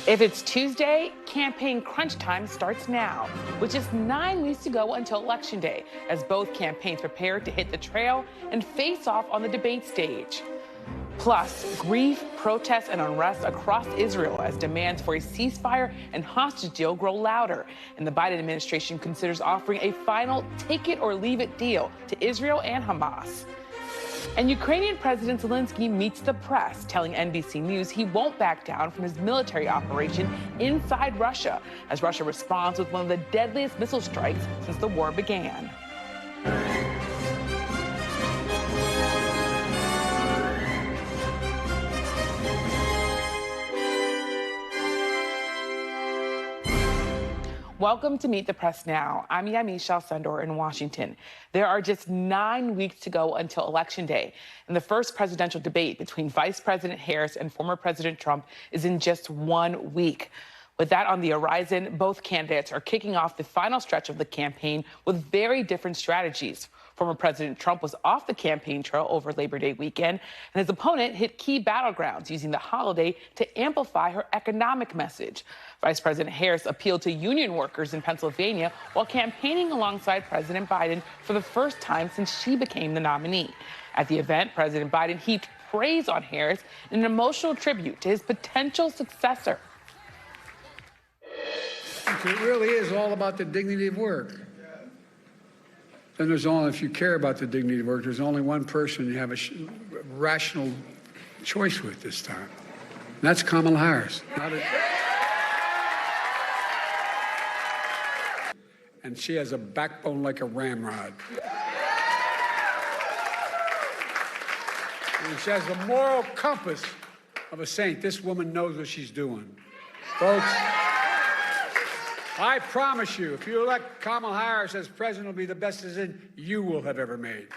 If it's Tuesday, campaign crunch time starts now, with just 9 weeks to go until Election Day, as both campaigns prepare to hit the trail and face off on the debate stage. Plus, grief, protests, and unrest across Israel as demands for a ceasefire and hostage deal grow louder. And the Biden administration considers offering a final take-it-or-leave-it deal to Israel and Hamas. And Ukrainian President Zelensky meets the press, telling NBC News he won't back down from his military operation inside Russia, as Russia responds with one of the deadliest missile strikes since the war began. Welcome to Meet the Press Now. I'm Yamiche Alcindor in Washington. There are just 9 weeks to go until Election Day, and the first presidential debate between Vice President Harris and former President Trump is in just 1 week. With that on the horizon, both candidates are kicking off the final stretch of the campaign with very different strategies. Former President Trump was off the campaign trail over Labor Day weekend, and his opponent hit key battlegrounds, using the holiday to amplify her economic message. Vice President Harris appealed to union workers in Pennsylvania while campaigning alongside President Biden for the first time since she became the nominee. At the event, President Biden heaped praise on Harris in an emotional tribute to his potential successor. It really is all about the dignity of work. And if you care about the dignity of work, there's only one person you have a rational choice with this time. And that's Kamala Harris. And she has a backbone like a ramrod. And she has the moral compass of a saint. This woman knows what she's doing. Folks, I promise you, if you elect Kamala Harris as president, it'll be the best decision you will have ever made.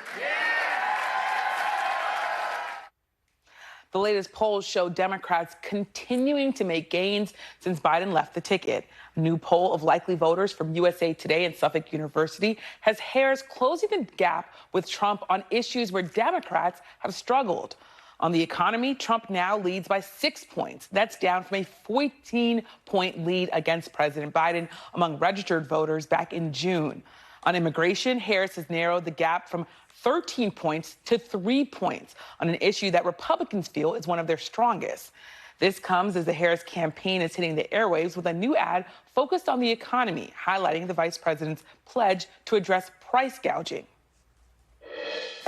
The latest polls show Democrats continuing to make gains since Biden left the ticket. A new poll of likely voters from USA Today and Suffolk University has Harris closing the gap with Trump on issues where Democrats have struggled. On the economy, Trump now leads by 6 points. That's down from a 14-point lead against President Biden among registered voters back in June. On immigration, Harris has narrowed the gap from 13 points to 3 points on an issue that Republicans feel is one of their strongest. This comes as the Harris campaign is hitting the airwaves with a new ad focused on the economy, highlighting the vice president's pledge to address price gouging.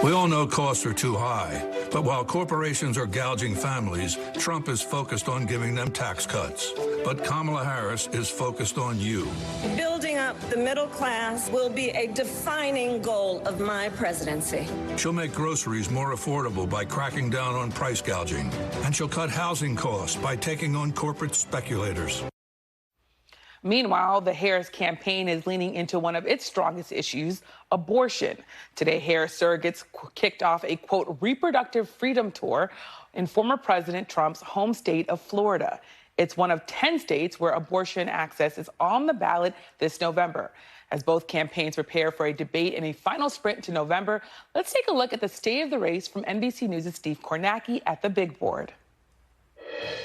We all know costs are too high, but while corporations are gouging families, Trump is focused on giving them tax cuts. But Kamala Harris is focused on you. Building up the middle class will be a defining goal of my presidency. She'll make groceries more affordable by cracking down on price gouging, and she'll cut housing costs by taking on corporate speculators. Meanwhile, the Harris campaign is leaning into one of its strongest issues, abortion. Today, Harris surrogates kicked off a, quote, reproductive freedom tour in former President Trump's home state of Florida. It's one of 10 states where abortion access is on the ballot this November. As both campaigns prepare for a debate in a final sprint to November, let's take a look at the state of the race from NBC News' Steve Kornacki at the big board.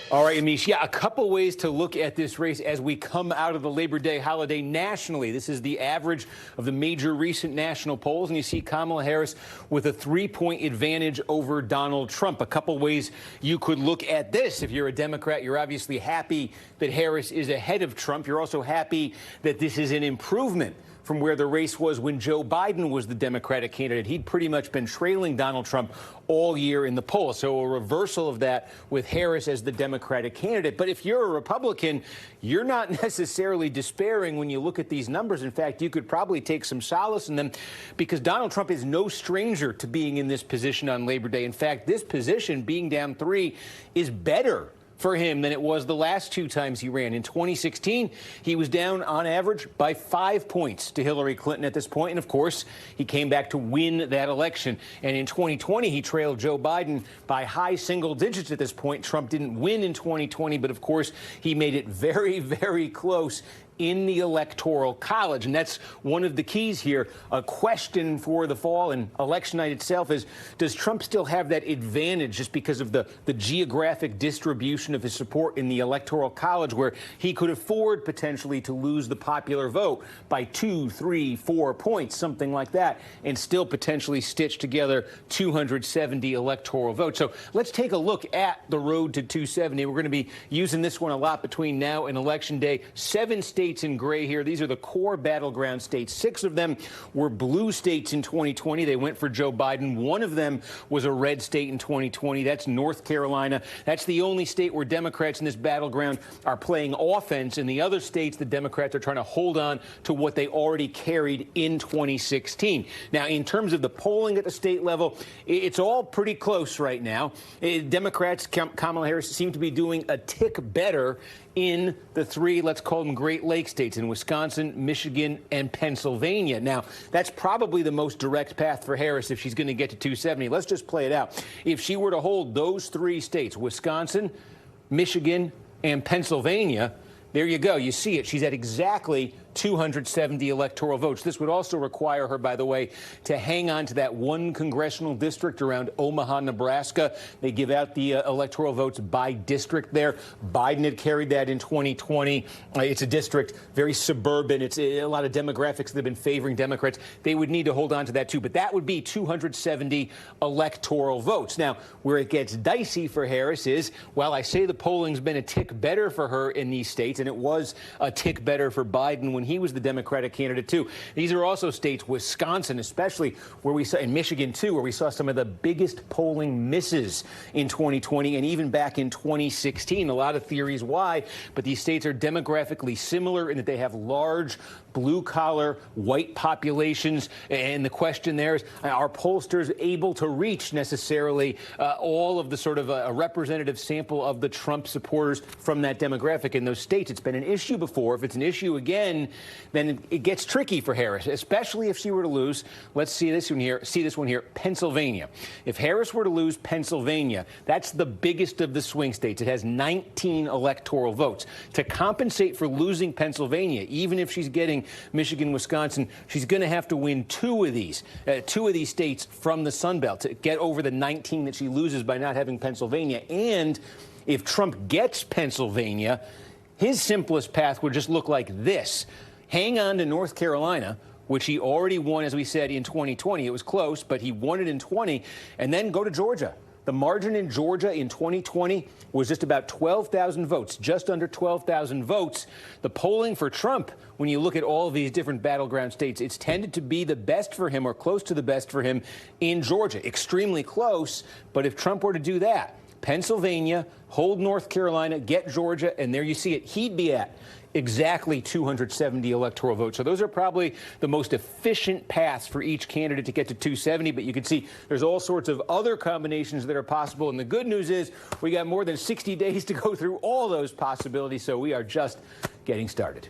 All right, Yamiche, a couple ways to look at this race as we come out of the Labor Day holiday nationally. This is the average of the major recent national polls, and you see Kamala Harris with a 3-point advantage over Donald Trump. A couple ways you could look at this. If you're a Democrat, you're obviously happy that Harris is ahead of Trump. You're also happy that this is an improvement from where the race was when Joe Biden was the Democratic candidate. He'd pretty much been trailing Donald Trump all year in the polls. So a reversal of that with Harris as the Democratic candidate. But if you're a Republican, you're not necessarily despairing when you look at these numbers. In fact, you could probably take some solace in them because Donald Trump is no stranger to being in this position on Labor Day. In fact, this position, being down 3, is better for him than it was the last 2 times he ran. In 2016, he was down on average by 5 points to Hillary Clinton at this point. And of course, he came back to win that election. And in 2020, he trailed Joe Biden by high single digits at this point. Trump didn't win in 2020, but of course, he made it very, very close in the Electoral College. And that's one of the keys here. A question for the fall and election night itself is, does Trump still have that advantage just because of the geographic distribution of his support in the Electoral College, where he could afford potentially to lose the popular vote by 2, 3, 4 points, something like that, and still potentially stitch together 270 electoral votes? So let's take a look at the road to 270. We're going to be using this one a lot between now and Election Day. 7 states in gray here. These are the core battleground states. 6 of them were blue states in 2020. They went for Joe Biden. 1 of them was a red state in 2020. That's North Carolina. That's the only state where Democrats in this battleground are playing offense. In the other states, the Democrats are trying to hold on to what they already carried in 2016. Now, in terms of the polling at the state level, it's all pretty close right now. Democrats, Kamala Harris, seem to be doing a tick better in the 3, let's call them Great Lakes states, in Wisconsin, Michigan, and Pennsylvania. Now, that's probably the most direct path for Harris if she's going to get to 270. Let's just play it out. If she were to hold those 3 states, Wisconsin, Michigan, and Pennsylvania, there you go. You see it. She's at exactly 270 electoral votes. This would also require her, by the way, to hang on to that 1 congressional district around Omaha, Nebraska. They give out the electoral votes by district there. Biden had carried that in 2020. It's a district, very suburban. It's a lot of demographics that have been favoring Democrats. They would need to hold on to that, too. But that would be 270 electoral votes. Now, where it gets dicey for Harris is, while I say the polling's been a tick better for her in these states, and it was a tick better for Biden when he was the Democratic candidate, too. These are also states, Wisconsin especially, where we saw, and Michigan, too, where we saw some of the biggest polling misses in 2020 and even back in 2016. A lot of theories why, but these states are demographically similar in that they have large blue-collar, white populations. And the question there is, are pollsters able to reach necessarily all of the sort of a representative sample of the Trump supporters from that demographic in those states? It's been an issue before. If it's an issue again, then it gets tricky for Harris, especially if she were to lose. Let's see this one here, Pennsylvania. If Harris were to lose Pennsylvania, that's the biggest of the swing states. It has 19 electoral votes. To compensate for losing Pennsylvania, even if she's getting Michigan, Wisconsin, she's going to have to win 2 of these states from the Sun Belt to get over the 19 that she loses by not having Pennsylvania. And if Trump gets Pennsylvania, his simplest path would just look like this. Hang on to North Carolina, which he already won, as we said, in 2020. It was close, but he won it in 20, and then go to Georgia. The margin in Georgia in 2020 was just about 12,000 votes, just under 12,000 votes. The polling for Trump, when you look at all of these different battleground states, it's tended to be the best for him or close to the best for him in Georgia. Extremely close, but if Trump were to do that, Pennsylvania, hold North Carolina, get Georgia, and there you see it, he'd be at exactly 270 electoral votes. So those are probably the most efficient paths for each candidate to get to 270. But you can see there's all sorts of other combinations that are possible. And the good news is we got more than 60 days to go through all those possibilities. So we are just getting started.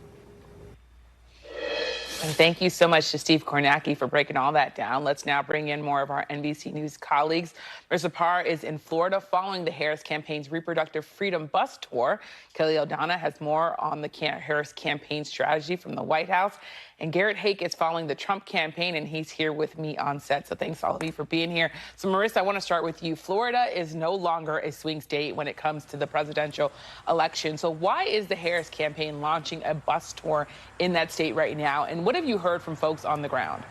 And thank you so much to Steve Kornacki for breaking all that down. Let's now bring in more of our NBC News colleagues. Marissa Parr is in Florida following the Harris campaign's reproductive freedom bus tour. Kelly O'Donnell has more on the Harris campaign strategy from the White House. And Garrett Hake is following the Trump campaign, and he's here with me on set. So thanks all of you for being here. So Marissa, I want to start with you. Florida is no longer a swing state when it comes to the presidential election. So why is the Harris campaign launching a bus tour in that state right now? And what have you heard from folks on the ground?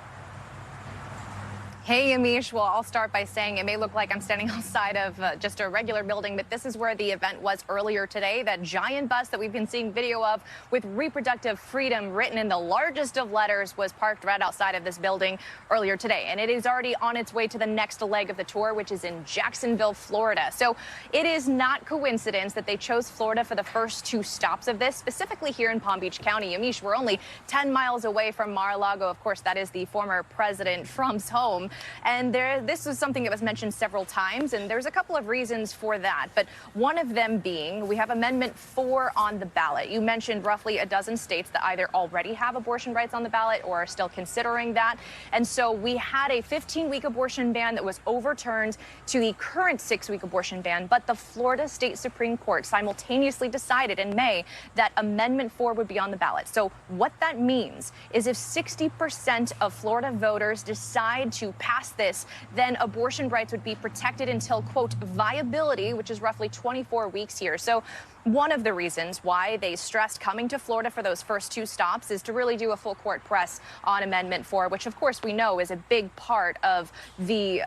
Hey, Amish. Well, I'll start by saying it may look like I'm standing outside of just a regular building, but this is where the event was earlier today. That giant bus that we've been seeing video of with reproductive freedom written in the largest of letters was parked right outside of this building earlier today. And it is already on its way to the next leg of the tour, which is in Jacksonville, Florida. So it is not coincidence that they chose Florida for the first 2 stops of this, specifically here in Palm Beach County. Amish, we're only 10 miles away from Mar-a-Lago. Of course, that is the former President Trump's home. And this was something that was mentioned several times, and there's a couple of reasons for that. But one of them being we have Amendment 4 on the ballot. You mentioned roughly a dozen states that either already have abortion rights on the ballot or are still considering that. And so we had a 15-week abortion ban that was overturned to the current 6-week abortion ban. But the Florida State Supreme Court simultaneously decided in May that Amendment 4 would be on the ballot. So what that means is if 60% of Florida voters decide to pass this, then abortion rights would be protected until, quote, viability, which is roughly 24 weeks here. So one of the reasons why they stressed coming to Florida for those first 2 stops is to really do a full court press on Amendment 4, which, of course, we know is a big part of the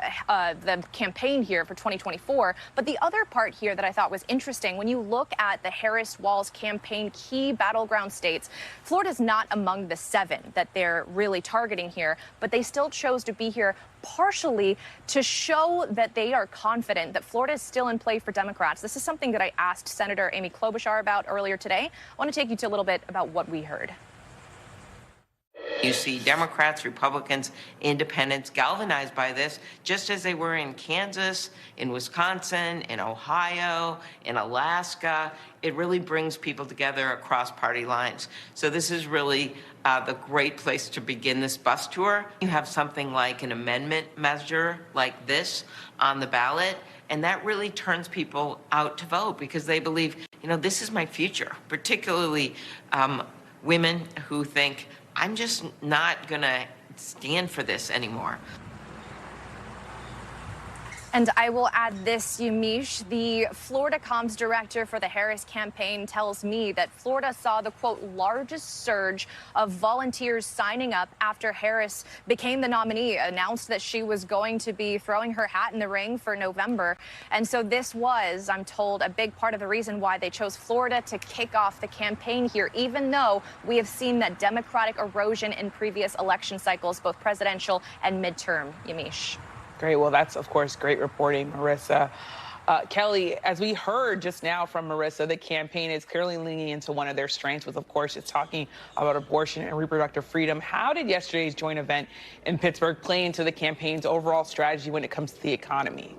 campaign here for 2024. But the other part here that I thought was interesting, when you look at the Harris-Walz campaign key battleground states, Florida's not among the 7 that they're really targeting here, but they still chose to be here partially to show that they are confident that Florida is still in play for Democrats. This is something that I asked Senator Amy Klobuchar about earlier today. I want to take you to a little bit about what we heard. You see Democrats, Republicans, independents galvanized by this, just as they were in Kansas, in Wisconsin, in Ohio, in Alaska. It really brings people together across party lines. So this is really the great place to begin this bus tour. You have something like an amendment measure like this on the ballot, and that really turns people out to vote because they believe, you know, this is my future, particularly women who think, I'm just not going to stand for this anymore. And I will add this, Yamiche. The Florida comms director for the Harris campaign tells me that Florida saw the, quote, largest surge of volunteers signing up after Harris became the nominee, announced that she was going to be throwing her hat in the ring for November. And so this was, I'm told, a big part of the reason why they chose Florida to kick off the campaign here, even though we have seen that Democratic erosion in previous election cycles, both presidential and midterm. Yamiche. Great. Well, that's, of course, great reporting, Marissa. Kelly, as we heard just now from Marissa, the campaign is clearly leaning into one of their strengths, which, of course, is talking about abortion and reproductive freedom. How did yesterday's joint event in Pittsburgh play into the campaign's overall strategy when it comes to the economy?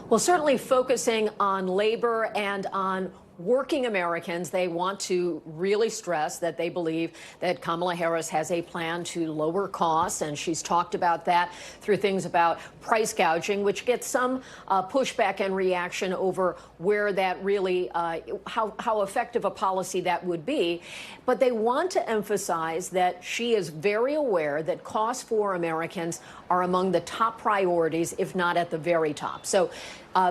Well, certainly focusing on labor and on working Americans. They want to really stress that they believe that Kamala Harris has a plan to lower costs, and she's talked about that through things about price gouging, which gets some pushback and reaction over where that really, how effective a policy that would be. But they want to emphasize that she is very aware that costs for Americans are among the top priorities, if not at the very top. So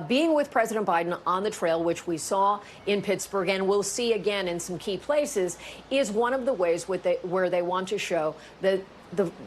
being with President Biden on the trail, which we saw in Pittsburgh and we'll see again in some key places, is one of the ways where they want to show that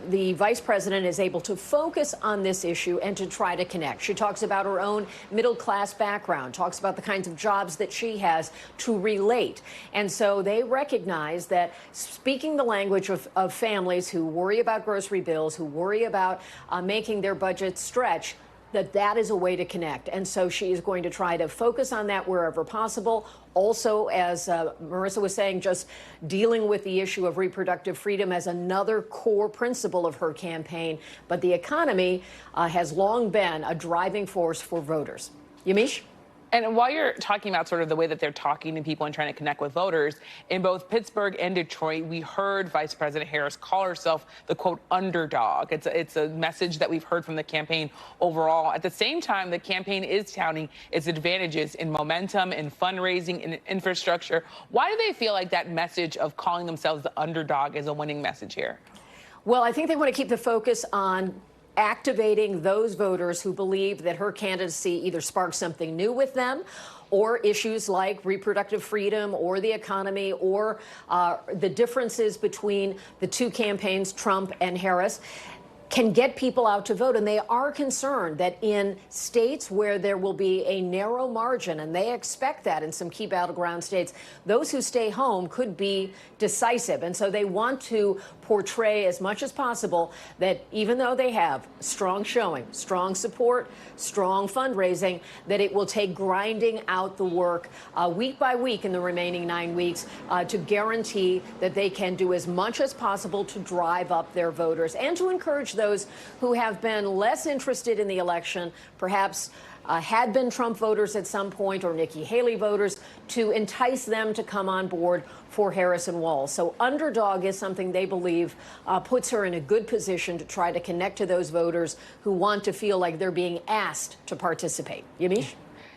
the vice president is able to focus on this issue and to try to connect. She talks about her own middle-class background, talks about the kinds of jobs that she has to relate. And so they recognize that speaking the language of families who worry about grocery bills, who worry about making their budgets stretch, that is a way to connect. And so she is going to try to focus on that wherever possible. Also, as Marissa was saying, just dealing with the issue of reproductive freedom as another core principle of her campaign. But the economy has long been a driving force for voters. Yamiche? And while you're talking about sort of the way that they're talking to people and trying to connect with voters, in both Pittsburgh and Detroit, we heard Vice President Harris call herself the, quote, underdog. It's a message that we've heard from the campaign overall. At the same time, the campaign is touting its advantages in momentum, in fundraising, in infrastructure. Why do they feel like that message of calling themselves the underdog is a winning message here? Well, I think they want to keep the focus on activating those voters who believe that her candidacy either sparks something new with them, or issues like reproductive freedom or the economy, or the differences between the two campaigns, Trump and Harris, can get people out to vote. And they are concerned that in states where there will be a narrow margin, and they expect that in some key battleground states, those who stay home could be decisive. And so they want to portray as much as possible that even though they have strong showing, strong support, strong fundraising, that it will take grinding out the work week by week in the remaining 9 weeks to guarantee that they can do as much as possible to drive up their voters and to encourage those who have been less interested in the election, perhaps had been Trump voters at some point or Nikki Haley voters, to entice them to come on board for Harris and Walz. So underdog is something they believe puts her in a good position to try to connect to those voters who want to feel like they're being asked to participate. Yamiche?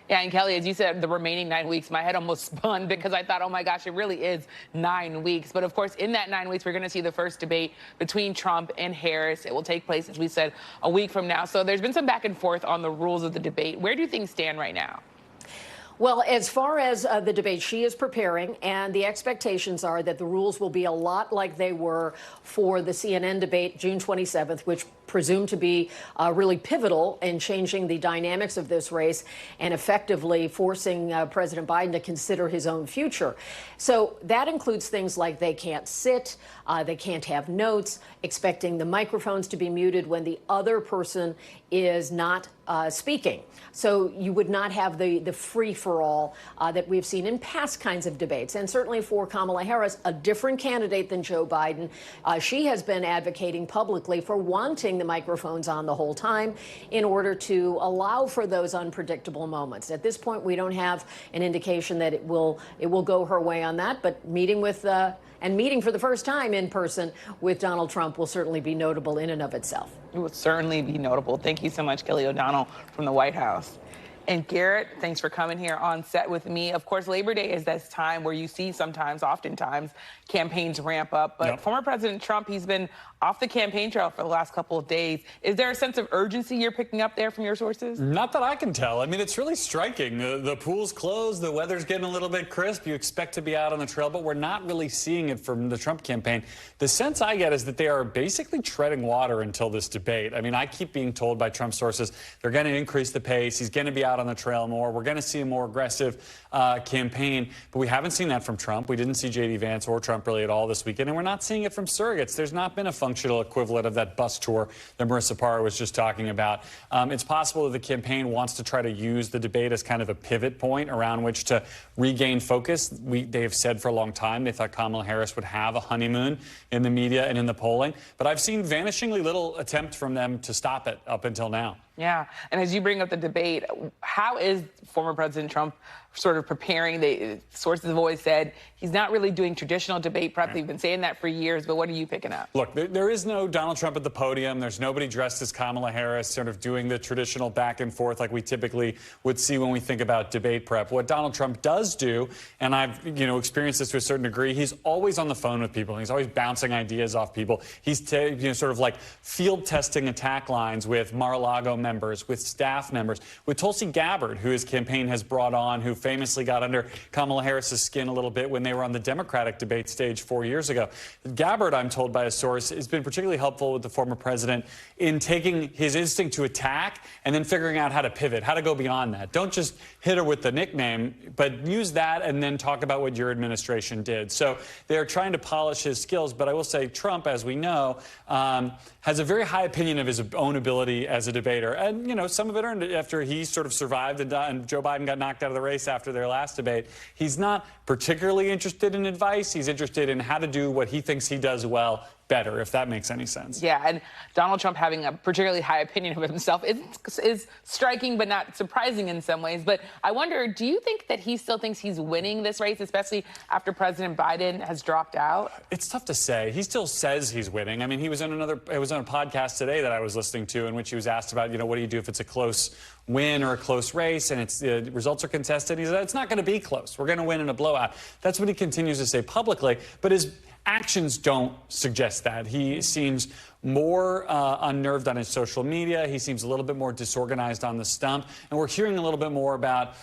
Yeah, and Kelly, as you said, the remaining 9 weeks, my head almost spun because I thought, oh my gosh, it really is 9 weeks. But of course, in that 9 weeks, we're going to see the first debate between Trump and Harris. It will take place, as we said, a week from now. So there's been some back and forth on the rules of the debate. Where do you things stand right now? Well, as far as the debate, she is preparing, and the expectations are that the rules will be a lot like they were for the CNN debate June 27th, which presumed to be really pivotal in changing the dynamics of this race and effectively forcing President Biden to consider his own future. So that includes things like they can't sit, they can't have notes, expecting the microphones to be muted when the other person is not speaking. So you would not have the free-for-all that we've seen in past kinds of debates. And certainly for Kamala Harris, a different candidate than Joe Biden, she has been advocating publicly for wanting the microphones on the whole time in order to allow for those unpredictable moments. At this point, we don't have an indication that it will go her way on that, but meeting for the first time in person with Donald Trump will certainly be notable in and of itself. It would certainly be notable. Thank you so much, Kelly O'Donnell from the White House. And Garrett, thanks for coming here on set with me. Of course, Labor Day is this time where you see oftentimes, campaigns ramp up. But Former President Trump, he's been off the campaign trail for the last couple of days. Is there a sense of urgency you're picking up there from your sources? Not that I can tell. I mean, it's really striking. The pool's closed. The weather's getting a little bit crisp. You expect to be out on the trail, but we're not really seeing it from the Trump campaign. The sense I get is that they are basically treading water until this debate. I mean, I keep being told by Trump sources they're going to increase the pace. He's going to be out on the trail more. We're going to see a more aggressive campaign, but we haven't seen that from Trump. We didn't see J.D. Vance or Trump really at all this weekend, and we're not seeing it from surrogates. There's not been a functional equivalent of that bus tour that Marissa Parra was just talking about. It's possible that the campaign wants to try to use the debate as kind of a pivot point around which to regain focus. They have said for a long time they thought Kamala Harris would have a honeymoon in the media and in the polling, but I've seen vanishingly little attempt from them to stop it up until now. Yeah, and as you bring up the debate, how is former President Trump sort of preparing? The sources have always said he's not really doing traditional debate prep. They've been saying that for years, but what are you picking up? Look, there is no Donald Trump at the podium. There's nobody dressed as Kamala Harris sort of doing the traditional back and forth like we typically would see when we think about debate prep. What Donald Trump does do, and I've experienced this to a certain degree, he's always on the phone with people. He's always bouncing ideas off people. He's sort of like field testing attack lines with Mar-a-Lago members, with staff members, with Tulsi Gabbard, who his campaign has brought on, who famously got under Kamala Harris's skin a little bit when they were on the Democratic debate stage 4 years ago. Gabbard, I'm told by a source, has been particularly helpful with the former president in taking his instinct to attack and then figuring out how to pivot, how to go beyond that. Don't just hit her with the nickname, but use that and then talk about what your administration did. So they're trying to polish his skills, but I will say Trump, as we know, has a very high opinion of his own ability as a debater. And, some of it earned after he sort of survived and Joe Biden got knocked out of the race after their last debate. He's not particularly interested in advice. He's interested in how to do what he thinks he does well better, if that makes any sense. Yeah, and Donald Trump having a particularly high opinion of himself is striking but not surprising in some ways. But I wonder, do you think that he still thinks he's winning this race, especially after President Biden has dropped out? It's tough to say. He still says he's winning. I mean, it was on a podcast today that I was listening to in which he was asked about, what do you do if it's a close win or a close race and the results are contested? He said, it's not going to be close. We're going to win in a blowout. That's what he continues to say publicly. But his actions don't suggest that. He seems more unnerved on his social media. He seems a little bit more disorganized on the stump. And we're hearing a little bit more about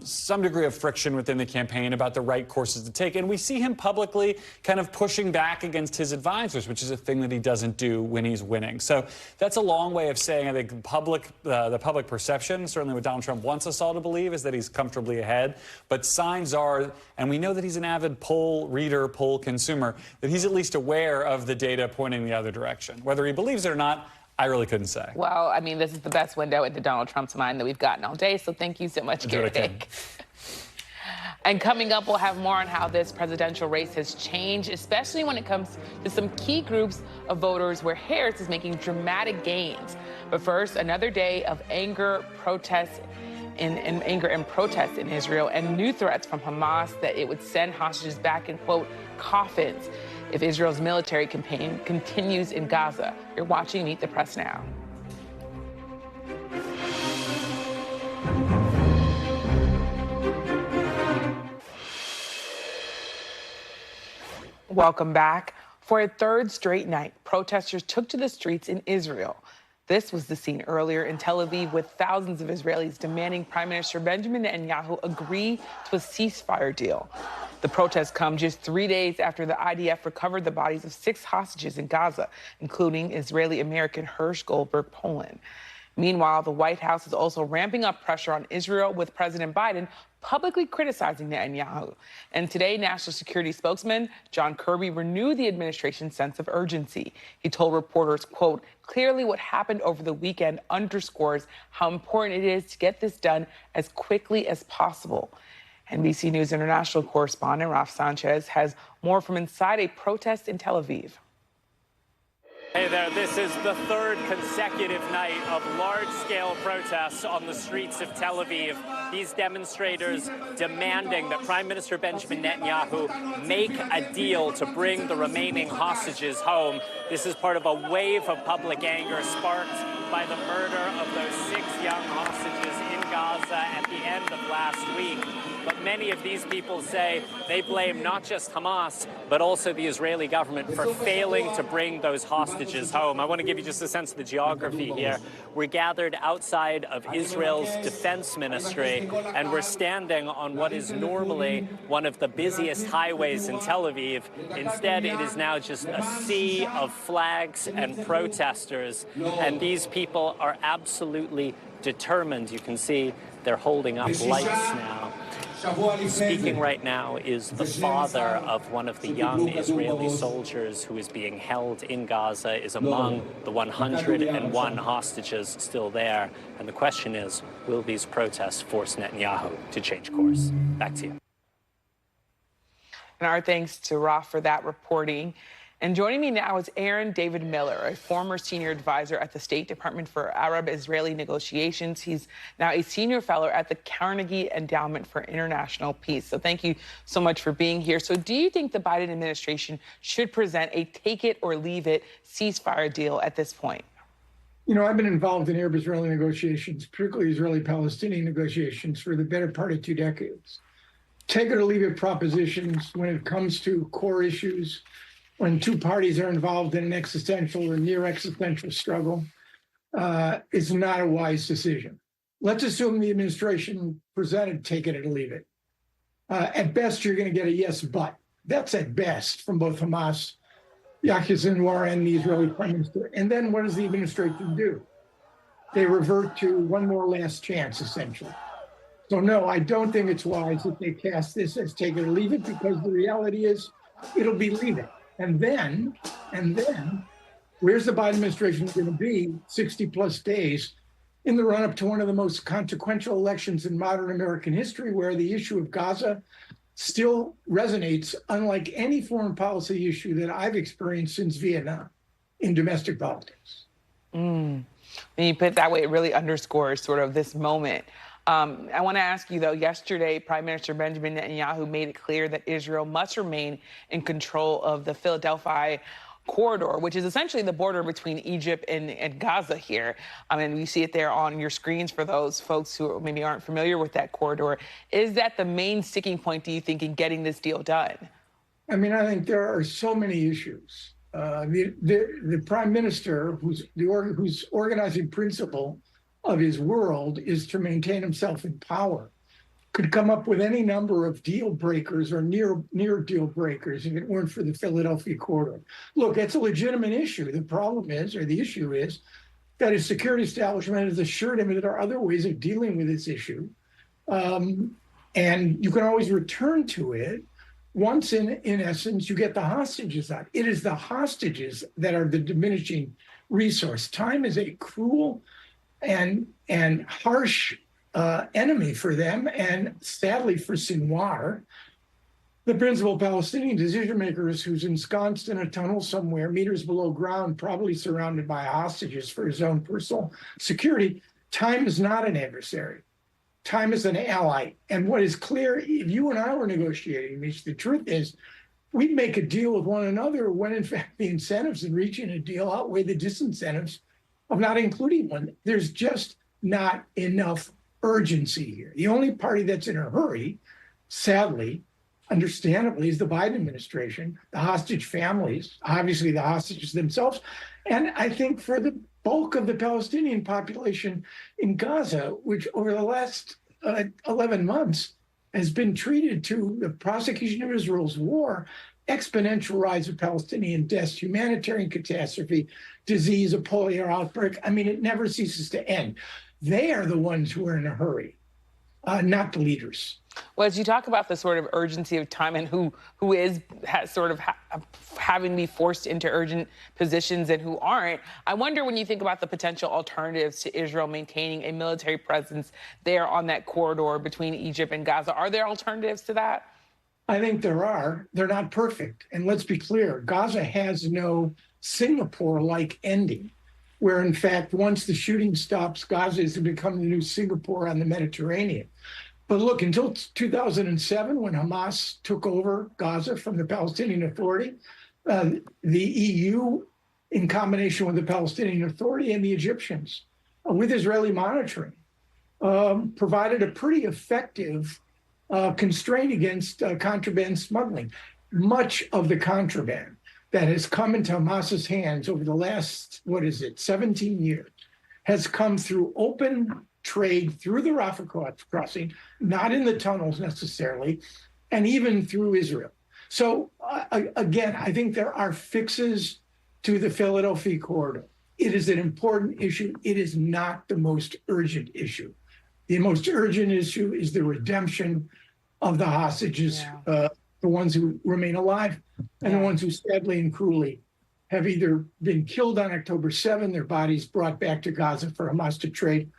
some degree of friction within the campaign about the right courses to take. And we see him publicly kind of pushing back against his advisors, which is a thing that he doesn't do when he's winning. So that's a long way of saying, I think, the public perception, certainly what Donald Trump wants us all to believe, is that he's comfortably ahead. But signs are, and we know that he's an avid poll reader, poll consumer, that he's at least aware of the data pointing the other direction. Whether he believes it or not, I really couldn't say. Well, I mean, this is the best window into Donald Trump's mind that we've gotten all day, so thank you so much, Garrett. And coming up, we'll have more on how this presidential race has changed, especially when it comes to some key groups of voters where Harris is making dramatic gains. But first, another day of anger, protests, anger and protest in Israel, and new threats from Hamas that it would send hostages back in, quote, coffins if Israel's military campaign continues in Gaza. You're watching Meet the Press now. Welcome back. For a third straight night, protesters took to the streets in Israel. This was the scene earlier in Tel Aviv, with thousands of Israelis demanding Prime Minister Benjamin Netanyahu agree to a ceasefire deal. The protests come just 3 days after the IDF recovered the bodies of 6 hostages in Gaza, including Israeli-American Hirsh Poland. Meanwhile, the White House is also ramping up pressure on Israel, with President Biden publicly criticizing Netanyahu. And today, National Security spokesman John Kirby renewed the administration's sense of urgency. He told reporters, quote, "Clearly what happened over the weekend underscores how important it is to get this done as quickly as possible." NBC News International correspondent Raf Sanchez has more from inside a protest in Tel Aviv. Hey there, this is the third consecutive night of large-scale protests on the streets of Tel Aviv. These demonstrators demanding that Prime Minister Benjamin Netanyahu make a deal to bring the remaining hostages home. This is part of a wave of public anger sparked by the murder of those 6 young hostages in Gaza at the end of last week. But many of these people say they blame not just Hamas, but also the Israeli government for failing to bring those hostages home. I want to give you just a sense of the geography here. We're gathered outside of Israel's defense ministry, and we're standing on what is normally one of the busiest highways in Tel Aviv. Instead, it is now just a sea of flags and protesters, and these people are absolutely determined. You can see they're holding up lights now. Speaking right now is the father of one of the young Israeli soldiers who is being held in Gaza, is among the 101 hostages still there. And the question is, will these protests force Netanyahu to change course? Back to you. And our thanks to Raf for that reporting. And joining me now is Aaron David Miller, a former senior advisor at the State Department for Arab-Israeli negotiations. He's now a senior fellow at the Carnegie Endowment for International Peace. So thank you so much for being here. So do you think the Biden administration should present a take-it-or-leave-it ceasefire deal at this point? You know, I've been involved in Arab-Israeli negotiations, particularly Israeli-Palestinian negotiations, for the better part of 2 decades. Take-it-or-leave-it propositions when it comes to core issues, when 2 parties are involved in an existential or near existential struggle, is not a wise decision. Let's assume the administration presented take it or leave it. At best, you're going to get a yes, but. That's at best from both Hamas, Yahya Sinwar, and the Israeli Prime Minister. And then what does the administration do? They revert to one more last chance, essentially. So no, I don't think it's wise that they cast this as take it or leave it, because the reality is it'll be leave it. And then, where's the Biden administration going to be 60 plus days in the run up to one of the most consequential elections in modern American history, where the issue of Gaza still resonates, unlike any foreign policy issue that I've experienced since Vietnam in domestic politics. When you put it that way, it really underscores sort of this moment. I want to ask you, though, yesterday, Prime Minister Benjamin Netanyahu made it clear that Israel must remain in control of the Philadelphia corridor, which is essentially the border between Egypt and Gaza here. I mean, we see it there on your screens for those folks who maybe aren't familiar with that corridor. Is that the main sticking point, do you think, in getting this deal done? I mean, I think there are so many issues The prime minister, whose organizing principle of his world is to maintain himself in power, could come up with any number of deal breakers or near deal breakers if it weren't for the Philadelphia corridor. Look, that's a legitimate issue. The problem is, or the issue is, that his security establishment has assured him that there are other ways of dealing with this issue. And you can always return to it once, in essence, you get the hostages out. It is the hostages that are the diminishing resource. Time is a cruel and harsh enemy for them, and sadly for Sinwar, the principal Palestinian decision makers, who's ensconced in a tunnel somewhere meters below ground, probably surrounded by hostages for his own personal security. Time is not an adversary. Time is an ally. And what is clear, if you and I were negotiating, Mitch, the truth is we'd make a deal with one another when, in fact, the incentives in reaching a deal outweigh the disincentives of not including one. There's just not enough urgency here. The only party that's in a hurry, sadly, understandably, is the Biden administration, the hostage families, obviously the hostages themselves. And I think for the bulk of the Palestinian population in Gaza, which over the last 11 months has been treated to the prosecution of Israel's war, exponential rise of Palestinian deaths, humanitarian catastrophe, disease, a polio outbreak. I mean, it never ceases to end. They are the ones who are in a hurry, not the leaders. Well, as you talk about the sort of urgency of time and who is having to be forced into urgent positions and who aren't, I wonder when you think about the potential alternatives to Israel maintaining a military presence there on that corridor between Egypt and Gaza, are there alternatives to that? I think there are. They're not perfect. And let's be clear, Gaza has no Singapore-like ending, where, in fact, once the shooting stops, Gaza is to become the new Singapore on the Mediterranean. But look, until 2007, when Hamas took over Gaza from the Palestinian Authority, the EU, in combination with the Palestinian Authority and the Egyptians, with Israeli monitoring, provided a pretty effective constraint against contraband smuggling. Much of the contraband that has come into Hamas's hands over the last, 17 years, has come through open trade through the Rafah crossing, not in the tunnels necessarily, and even through Israel. So again, I think there are fixes to the Philadelphia corridor. It is an important issue. It is not the most urgent issue. The most urgent issue is the redemption of the hostages, the ones who remain alive, and the ones who sadly and cruelly have either been killed on October 7, their bodies brought back to Gaza for Hamas to trade,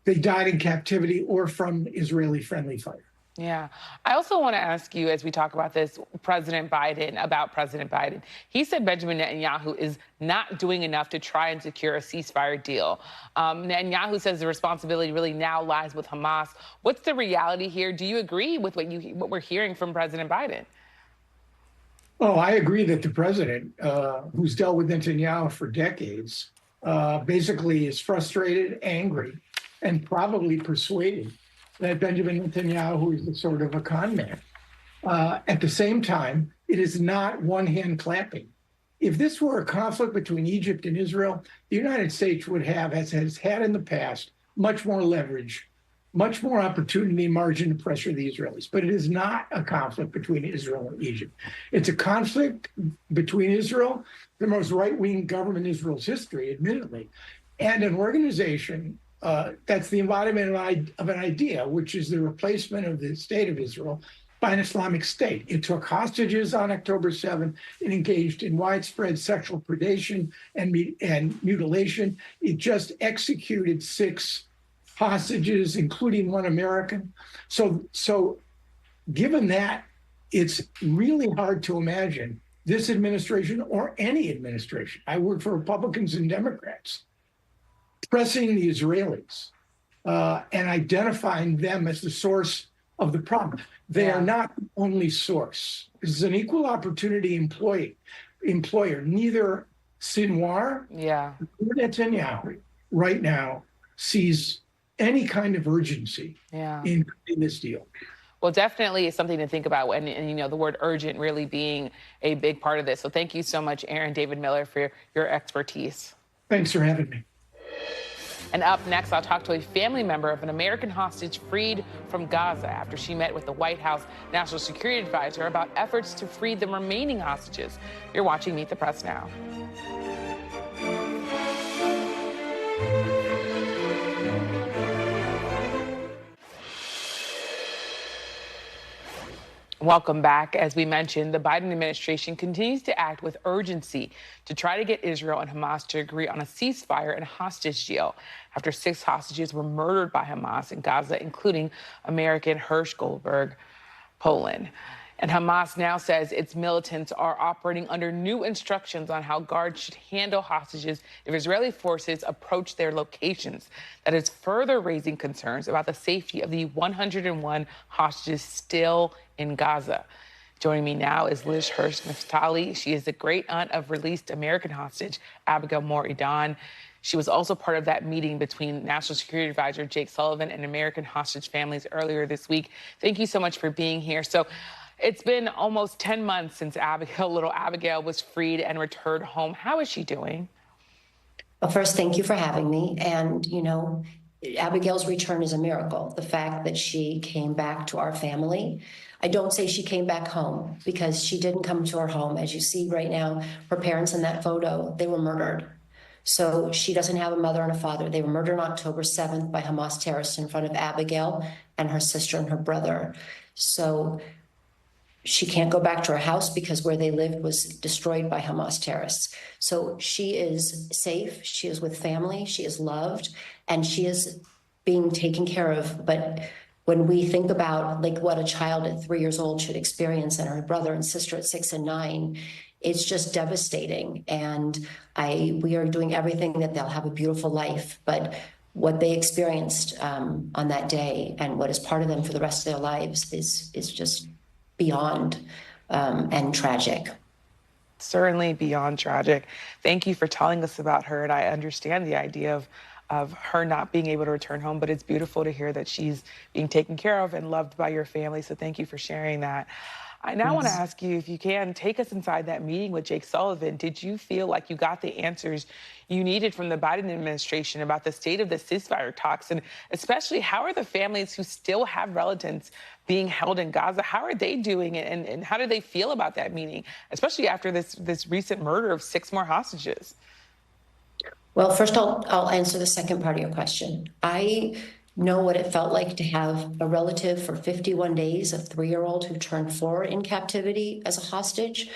they died in captivity, or from Israeli-friendly fire. Yeah. I also want to ask you, as we talk about this, President Biden. He said Benjamin Netanyahu is not doing enough to try and secure a ceasefire deal. Netanyahu says the responsibility really now lies with Hamas. What's the reality here? Do you agree with what we're hearing from President Biden? Oh, I agree that the president, who's dealt with Netanyahu for decades, basically is frustrated, angry, and probably persuaded that Benjamin Netanyahu is a sort of a con man. At the same time, it is not one-hand clapping. If this were a conflict between Egypt and Israel, the United States would have, as has had in the past, much more leverage, much more opportunity margin to pressure the Israelis. But it is not a conflict between Israel and Egypt. It's a conflict between Israel, the most right-wing government in Israel's history, admittedly, and an organization that's the embodiment of an idea, which is the replacement of the state of Israel by an Islamic state. It took hostages on October 7. It engaged in widespread sexual predation and mutilation. It just executed 6 hostages, including 1 American. So given that, it's really hard to imagine this administration or any administration, I work for Republicans and Democrats, pressing the Israelis and identifying them as the source of the problem. They are not the only source. This is an equal opportunity employer. Neither Sinwar nor Netanyahu right now sees any kind of urgency in this deal. Well, definitely is something to think about, and the word urgent really being a big part of this. So thank you so much, Aaron David Miller, for your expertise. Thanks for having me. And up next, I'll talk to a family member of an American hostage freed from Gaza after she met with the White House National Security Advisor about efforts to free the remaining hostages. You're watching Meet the Press now. Welcome back. As we mentioned, the Biden administration continues to act with urgency to try to get Israel and Hamas to agree on a ceasefire and hostage deal after 6 hostages were murdered by Hamas in Gaza, including American Hirsh Goldberg, Poland. And Hamas now says its militants are operating under new instructions on how guards should handle hostages if Israeli forces approach their locations. That is further raising concerns about the safety of the 101 hostages still in Gaza. Joining me now is Hirsh Naftali. She is the great aunt of released American hostage Abigail Mor Edan. She was also part of that meeting between National Security Advisor Jake Sullivan and American hostage families earlier this week. Thank you so much for being here. So it's been almost 10 months since little Abigail was freed and returned home. How is she doing? Well, first, thank you for having me. And, Abigail's return is a miracle. The fact that she came back to our family. I don't say she came back home because she didn't come to our home. As you see right now, her parents in that photo, they were murdered. So she doesn't have a mother and a father. They were murdered on October 7th by Hamas terrorists in front of Abigail and her sister and her brother. So she can't go back to her house because where they lived was destroyed by Hamas terrorists. So she is safe. She is with family. She is loved, and she is being taken care of. But when we think about what a child at 3 years old should experience and her brother and sister at 6 and 9, it's just devastating. And we are doing everything that they'll have a beautiful life. But what they experienced on that day and what is part of them for the rest of their lives is just beyond and tragic. Certainly beyond tragic. Thank you for telling us about her. And I understand the idea of her not being able to return home, but it's beautiful to hear that she's being taken care of and loved by your family. So thank you for sharing that. I now want to ask you, if you can, take us inside that meeting with Jake Sullivan. Did you feel like you got the answers you needed from the Biden administration about the state of the ceasefire talks? And especially, how are the families who still have relatives being held in Gaza, how are they doing it? And how do they feel about that meeting, especially after this recent murder of 6 more hostages? Well, first I'll answer the second part of your question. I know what it felt like to have a relative for 51 days, a 3-year-old who turned 4 in captivity as a hostage.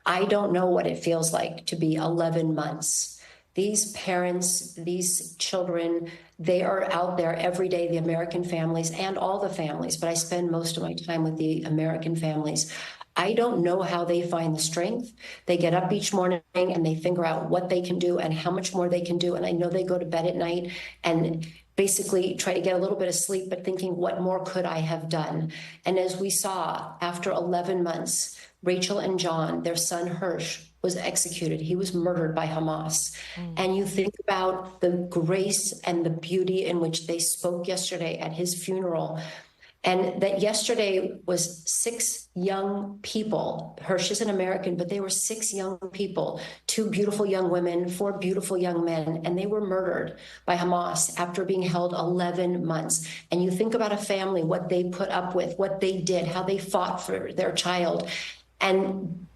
I don't know what it feels like to be 11 months. These parents, these children, they are out there every day, the American families and all the families, but I spend most of my time with the American families. I don't know how they find the strength. They get up each morning and they figure out what they can do and how much more they can do. And I know they go to bed at night and basically try to get a little bit of sleep, but thinking, what more could I have done? And as we saw, after 11 months, Rachel and John, their son Hirsh, was executed. He was murdered by Hamas. And you think about the grace and the beauty in which they spoke yesterday at his funeral. And that yesterday was 6 young people. Hirsh is an American, but they were 6 young people, 2 beautiful young women, 4 beautiful young men, and they were murdered by Hamas after being held 11 months. And you think about a family, what they put up with, what they did, how they fought for their child, and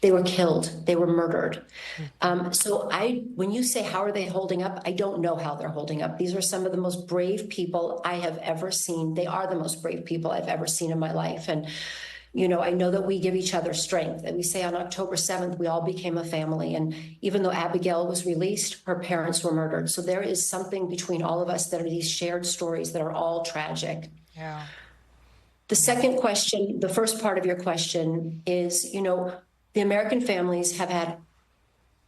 they were killed. They were murdered. So when you say, how are they holding up? I don't know how they're holding up. These are some of the most brave people I have ever seen. They are the most brave people I've ever seen in my life. And, I know that we give each other strength. And we say on October 7th, we all became a family. And even though Abigail was released, her parents were murdered. So there is something between all of us that are these shared stories that are all tragic. Yeah. The second question, the first part of your question is, the American families have had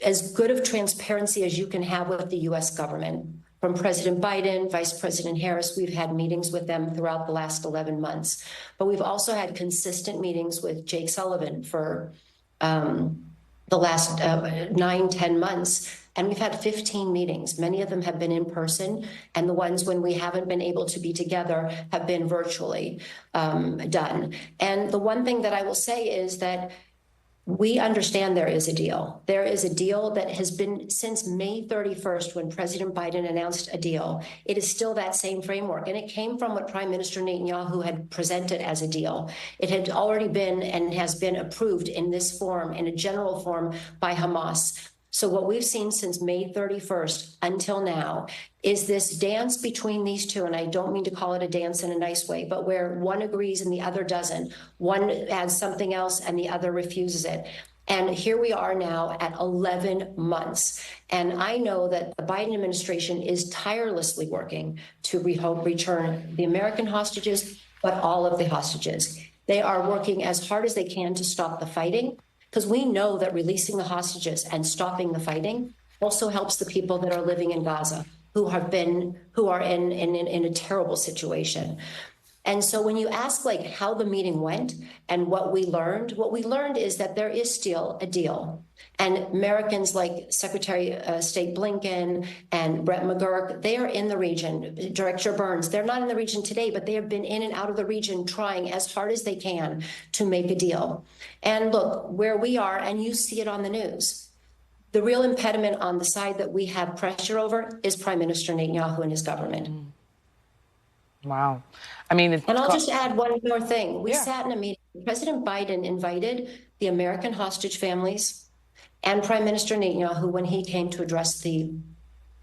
as good of transparency as you can have with the U.S. government. From President Biden, Vice President Harris, we've had meetings with them throughout the last 11 months. But we've also had consistent meetings with Jake Sullivan for the last 9-10 months. And we've had 15 meetings. Many of them have been in person, and the ones when we haven't been able to be together have been virtually done. And the one thing that I will say is that we understand there is a deal. There is a deal that has been since May 31st, when President Biden announced a deal. It is still that same framework, and it came from what Prime Minister Netanyahu had presented as a deal. It had already been and has been approved in this form, in a general form, by Hamas. So what we've seen since May 31st until now is this dance between these two, and I don't mean to call it a dance in a nice way, but where one agrees and the other doesn't. One adds something else and the other refuses it. And here we are now at 11 months. And I know that the Biden administration is tirelessly working to return the American hostages, but all of the hostages. They are working as hard as they can to stop the fighting, because we know that releasing the hostages and stopping the fighting also helps the people that are living in Gaza, who are in a terrible situation. And so when you ask like how the meeting went and what we learned is that there is still a deal. And Americans like Secretary of State Blinken and Brett McGurk, they are in the region. Director Burns, they're not in the region today, but they have been in and out of the region trying as hard as they can to make a deal. And look, where we are, and you see it on the news, the real impediment on the side that we have pressure over is Prime Minister Netanyahu and his government. Wow. I mean, and I'll just add one more thing. We sat in a meeting. President Biden invited the American hostage families and Prime Minister Netanyahu when he came to address the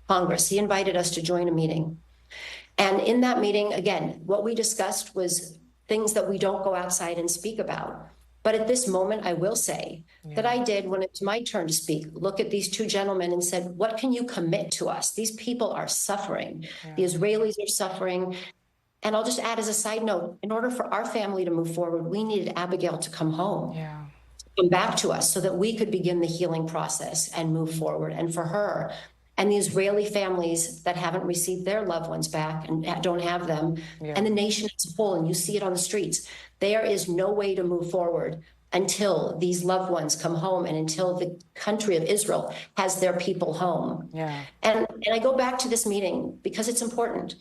Congress. He invited us to join a meeting. And in that meeting, again, what we discussed was things that we don't go outside and speak about. But at this moment, I will say that I did, when it's my turn to speak, look at these two gentlemen and said, what can you commit to us? These people are suffering. The Israelis are suffering. And I'll just add as a side note, in order for our family to move forward, we needed Abigail to come home, to come back to us so that we could begin the healing process and move forward. And for her and the Israeli families that haven't received their loved ones back and don't have them, and the nation as a whole, and you see it on the streets, there is no way to move forward until these loved ones come home and until the country of Israel has their people home. And I go back to this meeting because it's important.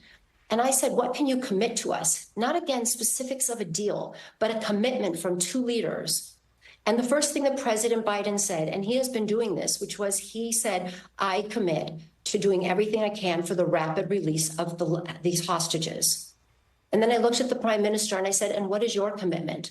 And I said, what can you commit to us? Not, again, specifics of a deal, but a commitment from two leaders. And the first thing that President Biden said, and he has been doing this, which was he said, I commit to doing everything I can for the rapid release of these hostages. And then I looked at the Prime Minister and I said, and what is your commitment?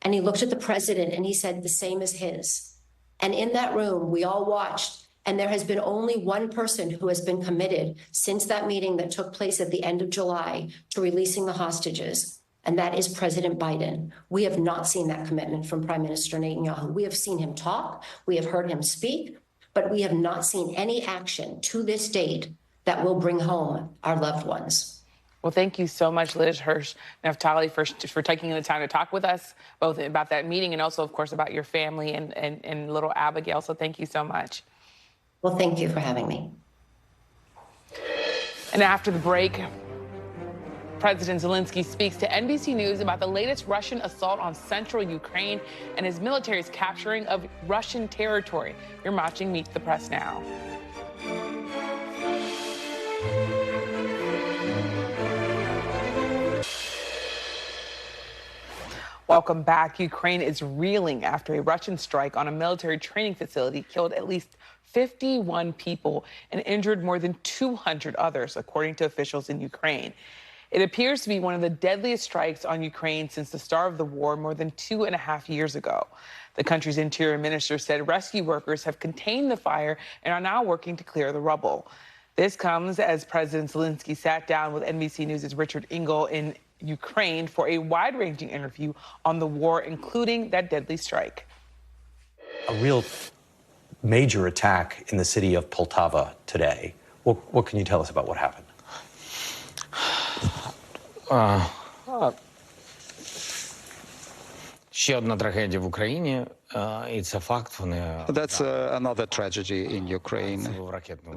And he looked at the president and he said, the same as his. And in that room, we all watched. And there has been only one person who has been committed since that meeting that took place at the end of July to releasing the hostages, and that is President Biden. We have not seen that commitment from Prime Minister Netanyahu. We have seen him talk, we have heard him speak, but we have not seen any action to this date that will bring home our loved ones. Well, thank you so much, Liz Hirsh Naftali, for taking the time to talk with us, both about that meeting and also, of course, about your family and little Abigail. So thank you so much. Well, thank you for having me. And after the break, President Zelensky speaks to NBC News about the latest Russian assault on central Ukraine and his military's capturing of Russian territory. You're watching Meet the Press now. Welcome back. Ukraine is reeling after a Russian strike on a military training facility killed at least 51 people and injured more than 200 others, according to officials in Ukraine. It appears to be one of the deadliest strikes on Ukraine since the start of the war more than 2.5 years ago. The country's interior minister said rescue workers have contained the fire and are now working to clear the rubble. This comes as President Zelensky sat down with NBC News' Richard Engel in Ukraine for a wide-ranging interview on the war, including that deadly strike. A real major attack in the city of Poltava today. What can you tell us about what happened? Ще одна трагедія в Україні, і це факт. That's another tragedy in Ukraine.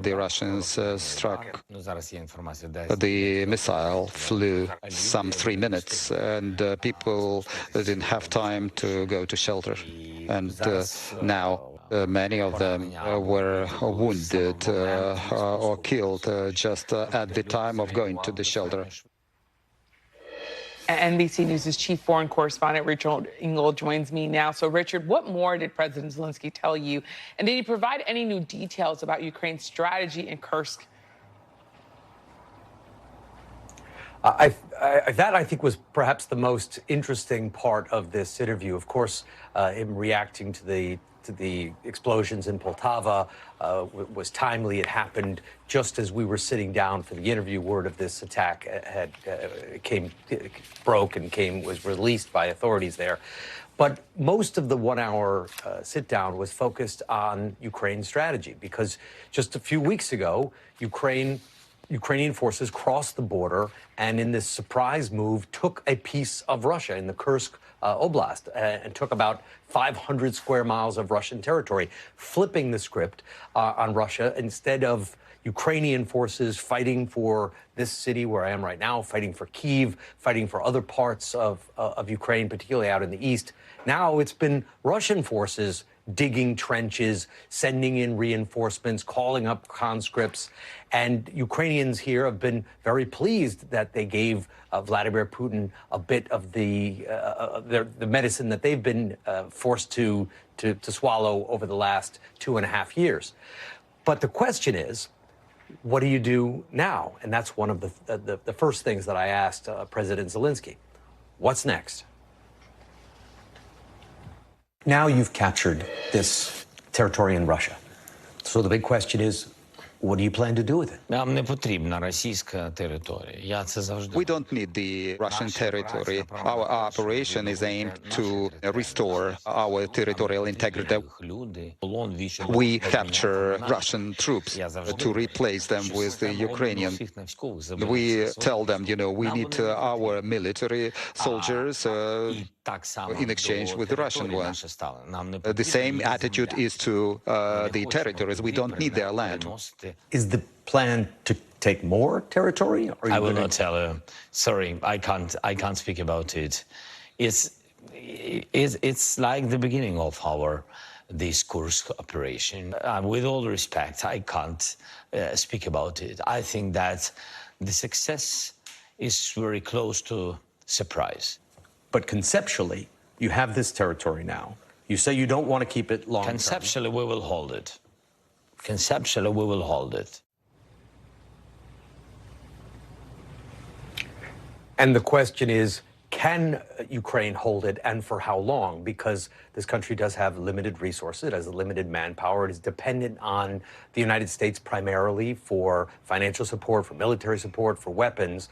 The Russians struck. The missile flew some 3 minutes, and people didn't have time to go to shelter. And now Many of them were wounded or killed just at the time of going to the shelter. NBC News' chief foreign correspondent, Richard Engel, joins me now. So, Richard, what more did President Zelensky tell you? And did he provide any new details about Ukraine's strategy in Kursk? That, I think, was perhaps the most interesting part of this interview. Of course, him reacting to the explosions in Poltava was timely. It happened just as we were sitting down for the interview. Word of this attack was released by authorities there. But most of the 1 hour sit down was focused on Ukraine's strategy, because just a few weeks ago, Ukrainian forces crossed the border and in this surprise move took a piece of Russia in the Kursk Oblast and took about 500 square miles of Russian territory, flipping the script on Russia. Instead of Ukrainian forces fighting for this city where I am right now, fighting for Kyiv, fighting for other parts of Ukraine, particularly out in the east, now it's been Russian forces digging trenches, sending in reinforcements, calling up conscripts. And Ukrainians here have been very pleased that they gave Vladimir Putin a bit of the medicine that they've been forced to swallow over the last 2.5 years. But the question is, what do you do now? And that's one of the first things that I asked President Zelensky. What's next? Now you've captured this territory in Russia. So the big question is, what do you plan to do with it? Нам не потрібна російська територія. Я це завжди. We don't need the Russian territory. Our operation is aimed to restore our territorial integrity. We capture Russian troops to replace them with the Ukrainian. We tell them, we need our military soldiers in exchange with the Russian ones. The same attitude is to the territories. We don't need their land. Is the plan to take more territory? I will not tell you. Sorry, I can't speak about it. It's like the beginning of this Kursk operation. With all respect, I can't speak about it. I think that the success is very close to surprise. But conceptually, you have this territory now. You say you don't want to keep it long term. Conceptually, we will hold it. Conceptually, we will hold it. And the question is, can Ukraine hold it, and for how long? Because this country does have limited resources, it has limited manpower. It is dependent on the United States primarily for financial support, for military support, for weapons.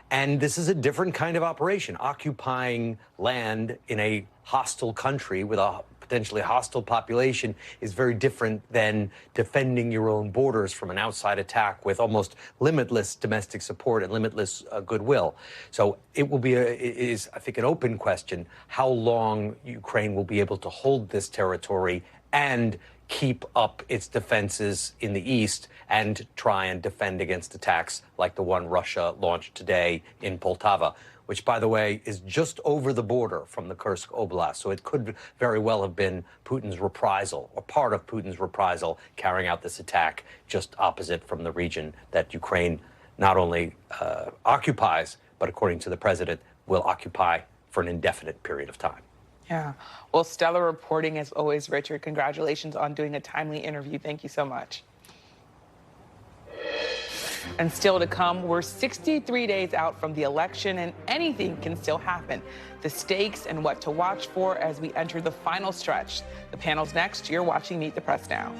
And this is a different kind of operation. Occupying land in a hostile country with a potentially hostile population is very different than defending your own borders from an outside attack with almost limitless domestic support and limitless goodwill. So it will be, I think, an open question how long Ukraine will be able to hold this territory and keep up its defenses in the east and try and defend against attacks like the one Russia launched today in Poltava, which, by the way, is just over the border from the Kursk Oblast. So it could very well have been Putin's reprisal, or part of Putin's reprisal, carrying out this attack just opposite from the region that Ukraine not only occupies, but according to the president, will occupy for an indefinite period of time. Yeah. Well, stellar reporting as always, Richard. Congratulations on doing a timely interview. Thank you so much. And still to come, we're 63 days out from the election, and anything can still happen. The stakes and what to watch for as we enter the final stretch. The panel's next. You're watching Meet the Press now.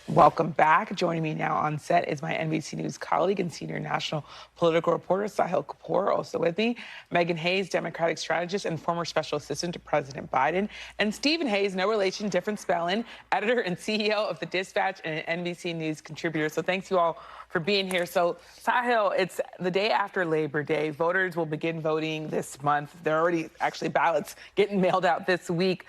Welcome back. Joining me now on set is my NBC News colleague and senior national political reporter, Sahil Kapoor, also with me. Megan Hayes, Democratic strategist and former special assistant to President Biden. And Stephen Hayes, no relation, different spelling, editor and CEO of The Dispatch and an NBC News contributor. So thanks you all for being here. So, Sahil, it's the day after Labor Day. Voters will begin voting this month. There are already actually ballots getting mailed out this week.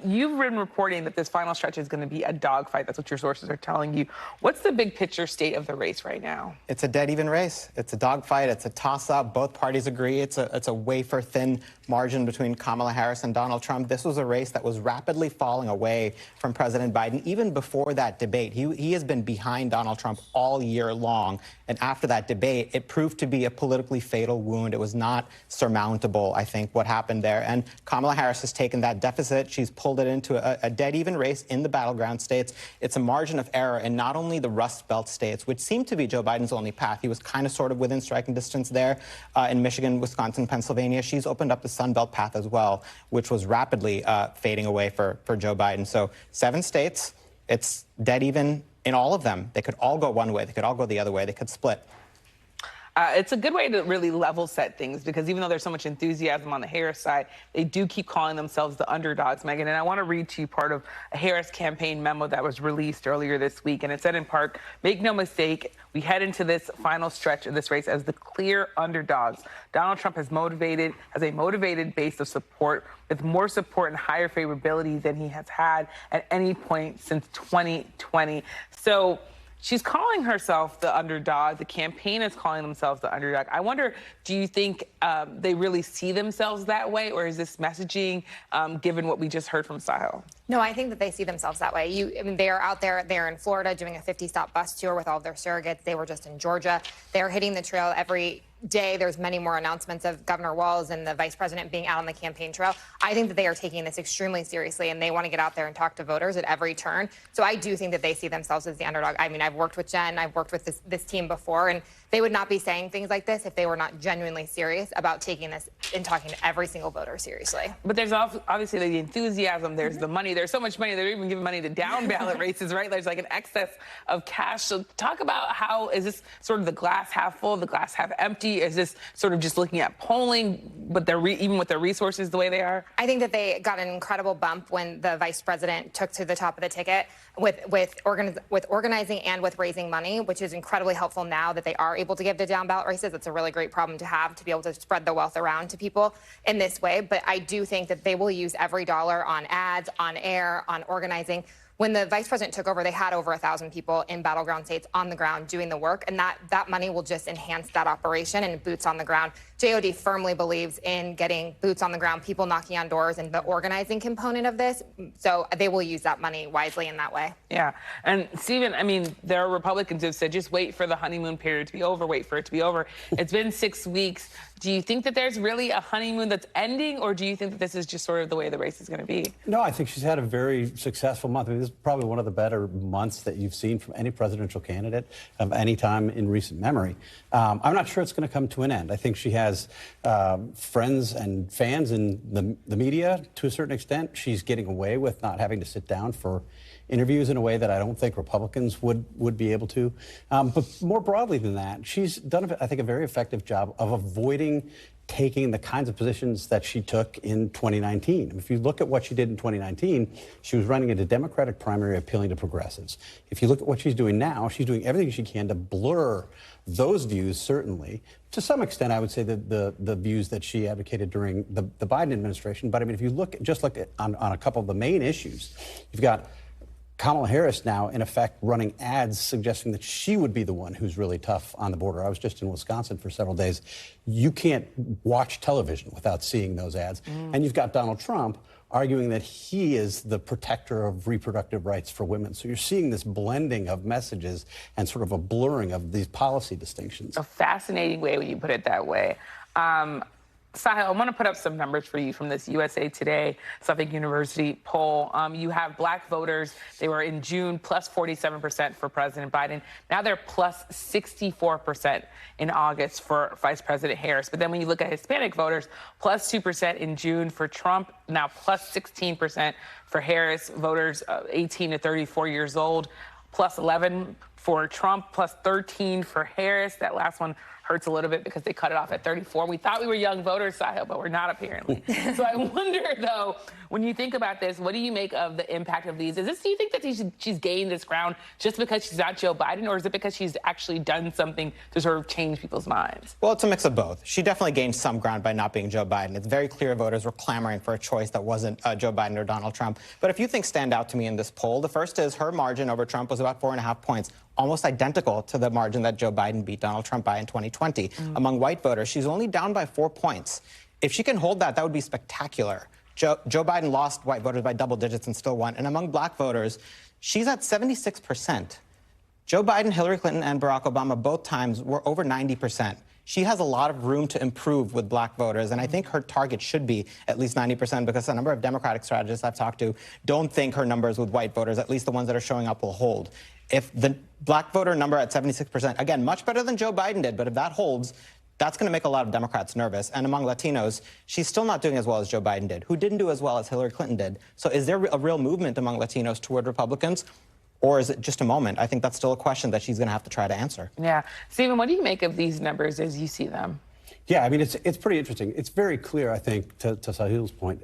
You've been reporting that this final stretch is going to be a dogfight. That's what your sources are telling you. What's the big picture state of the race right now? It's a dead even race. It's a dogfight. It's a toss-up. Both parties agree. It's a wafer-thin margin between Kamala Harris and Donald Trump. This was a race that was rapidly falling away from President Biden. Even before that debate, he has been behind Donald Trump all year long. And after that debate, it proved to be a politically fatal wound. It was not surmountable, I think, what happened there. And Kamala Harris has taken that deficit. She's pulled it into a dead even race in the battleground states. It's a margin of error in not only the Rust Belt states, which seemed to be Joe Biden's only path. He was kind of sort of within striking distance there in Michigan, Wisconsin, Pennsylvania. She's opened up the Sun Belt path as well, which was rapidly fading away for Joe Biden. So 7 states, it's dead even in all of them. They could all go one way. They could all go the other way. They could split. It's a good way to really level set things, because even though there's so much enthusiasm on the Harris side, they do keep calling themselves the underdogs, Megyn. And I want to read to you part of a Harris campaign memo that was released earlier this week. And it said in part, make no mistake, we head into this final stretch of this race as the clear underdogs. Donald Trump has a motivated base of support with more support and higher favorability than he has had at any point since 2020. So she's calling herself the underdog. The campaign is calling themselves the underdog. I wonder, do you think they really see themselves that way, or is this messaging given what we just heard from Sahil? No, I think that they see themselves that way. I mean, they are out there. They're in Florida doing a 50-stop bus tour with all of their surrogates. They were just in Georgia. They're hitting the trail every day. There's many more announcements of Governor Walz and the vice president being out on the campaign trail. I think that they are taking this extremely seriously, and they want to get out there and talk to voters at every turn. So I do think that they see themselves as the underdog. I mean, I've worked with Jen. I've worked with this team before, and they would not be saying things like this if they were not genuinely serious about taking this and talking to every single voter seriously. But there's obviously the enthusiasm. There's the money. There's so much money. They're even giving money to down ballot races, right? There's like an excess of cash. So talk about how is this sort of the glass half full, the glass half empty? Is this sort of just looking at polling, but they're even with their resources the way they are? I think that they got an incredible bump when the vice president took to the top of the ticket with organizing and with raising money, which is incredibly helpful now that they are able to give to down ballot races. That's a really great problem to have, to be able to spread the wealth around to people in this way. But I do think that they will use every dollar on ads, on air, on organizing. When the vice president took over, they had over 1,000 people in battleground states on the ground doing the work, and that money will just enhance that operation and boots on the ground. JOD firmly believes in getting boots on the ground, people knocking on doors, and the organizing component of this. So they will use that money wisely in that way. Yeah. And Stephen, I mean, there are Republicans who have said, just wait for the honeymoon period to be over, wait for it to be over. It's been 6 weeks. Do you think that there's really a honeymoon that's ending, or do you think that this is just sort of the way the race is going to be? No, I think she's had a very successful month. I mean, this is probably one of the better months that you've seen from any presidential candidate of any time in recent memory. I'm not sure it's going to come to an end. I think she has friends and fans in the media to a certain extent. She's getting away with not having to sit down for interviews in a way that I don't think Republicans would be able to. But more broadly than that, she's done, I think, a very effective job of avoiding taking the kinds of positions that she took in 2019. If you look at what she did in 2019, she was running in a Democratic primary appealing to progressives. If you look at what she's doing now, she's doing everything she can to blur those views, certainly. To some extent, I would say that the views that she advocated during the Biden administration. But I mean, if you look on a couple of the main issues, you've got Kamala Harris now, in effect, running ads suggesting that she would be the one who's really tough on the border. I was just in Wisconsin for several days. You can't watch television without seeing those ads. And you've got Donald Trump arguing that he is the protector of reproductive rights for women. So you're seeing this blending of messages and sort of a blurring of these policy distinctions. A fascinating way when you put it that way. Sahil, I want to put up some numbers for you from this USA Today, Suffolk University poll. You have black voters. They were in June plus 47% for President Biden. Now they're plus 64% in August for Vice President Harris. But then when you look at Hispanic voters, plus 2% in June for Trump, now plus 16% for Harris. Voters 18 to 34 years old, plus 11 for Trump, plus 13 for Harris. That last one hurts a little bit because they cut it off at 34. We thought we were young voters, Sahil, but we're not apparently. So I wonder, though, when you think about this, what do you make of the impact of these? Do you think that she's gained this ground just because she's not Joe Biden, or is it because she's actually done something to sort of change people's minds? Well, it's a mix of both. She definitely gained some ground by not being Joe Biden. It's very clear voters were clamoring for a choice that wasn't Joe Biden or Donald Trump. But a few things stand out to me in this poll. The first is her margin over Trump was about 4.5 points, almost identical to the margin that Joe Biden beat Donald Trump by in 2020. Among white voters, she's only down by 4 points. If she can hold that, that would be spectacular. Joe Biden lost white voters by double digits and still won. And among black voters, she's at 76%. Joe Biden, Hillary Clinton, and Barack Obama both times were over 90%. She has a lot of room to improve with black voters, and I think her target should be at least 90% because a number of Democratic strategists I've talked to don't think her numbers with white voters, at least the ones that are showing up, will hold. If the black voter number at 76%, again, much better than Joe Biden did, but if that holds, that's going to make a lot of Democrats nervous. And among Latinos, she's still not doing as well as Joe Biden did, who didn't do as well as Hillary Clinton did. So is there a real movement among Latinos toward Republicans? Or is it just a moment? I think that's still a question that she's going to have to try to answer. Yeah. Stephen, what do you make of these numbers as you see them? Yeah, I mean, it's pretty interesting. It's very clear, I think, to Sahil's point.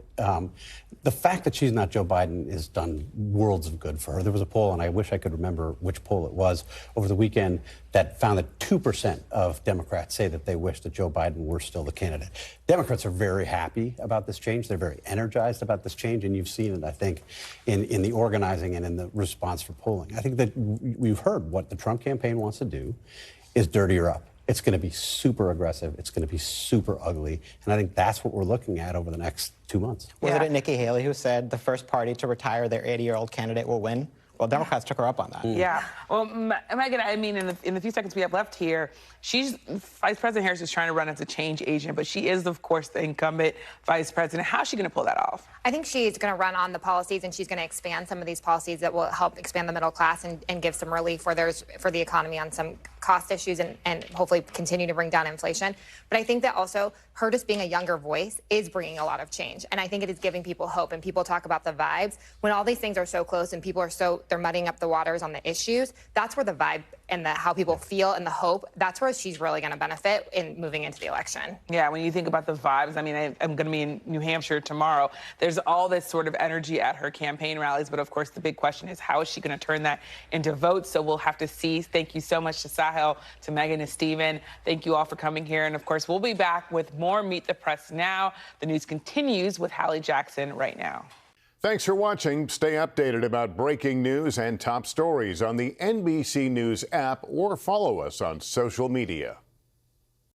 The fact that she's not Joe Biden has done worlds of good for her. There was a poll, and I wish I could remember which poll it was, over the weekend that found that 2% of Democrats say that they wish that Joe Biden were still the candidate. Democrats are very happy about this change. They're very energized about this change, and you've seen it, I think, in the organizing and in the response for polling. I think that we've heard what the Trump campaign wants to do is dirty her up. It's going to be super aggressive. It's going to be super ugly. And I think that's what we're looking at over the next 2 months. Wasn't it Nikki Haley who said the first party to retire their 80-year-old candidate will win? Well, Democrats took her up on that. Yeah. Well, Megan, I mean, in the few seconds we have left here, Vice President Harris is trying to run as a change agent, but she is, of course, the incumbent vice president. How's she going to pull that off? I think she's going to run on the policies, and she's going to expand some of these policies that will help expand the middle class and give some relief for the economy on some cost issues and hopefully continue to bring down inflation. But I think that also her just being a younger voice is bringing a lot of change. And I think it is giving people hope. And people talk about the vibes. When all these things are so close and people are they're muddying up the waters on the issues, that's where the vibe and how people feel and the hope, that's where she's really going to benefit in moving into the election. Yeah, when you think about the vibes, I mean, I'm going to be in New Hampshire tomorrow. There's all this sort of energy at her campaign rallies, but of course the big question is how is she going to turn that into votes? So we'll have to see. Thank you so much to Sahil, to Megan, to Stephen. Thank you all for coming here. And of course, we'll be back with more Meet the Press now. The news continues with Hallie Jackson right now. Thanks for watching. Stay updated about breaking news and top stories on the NBC News app or follow us on social media.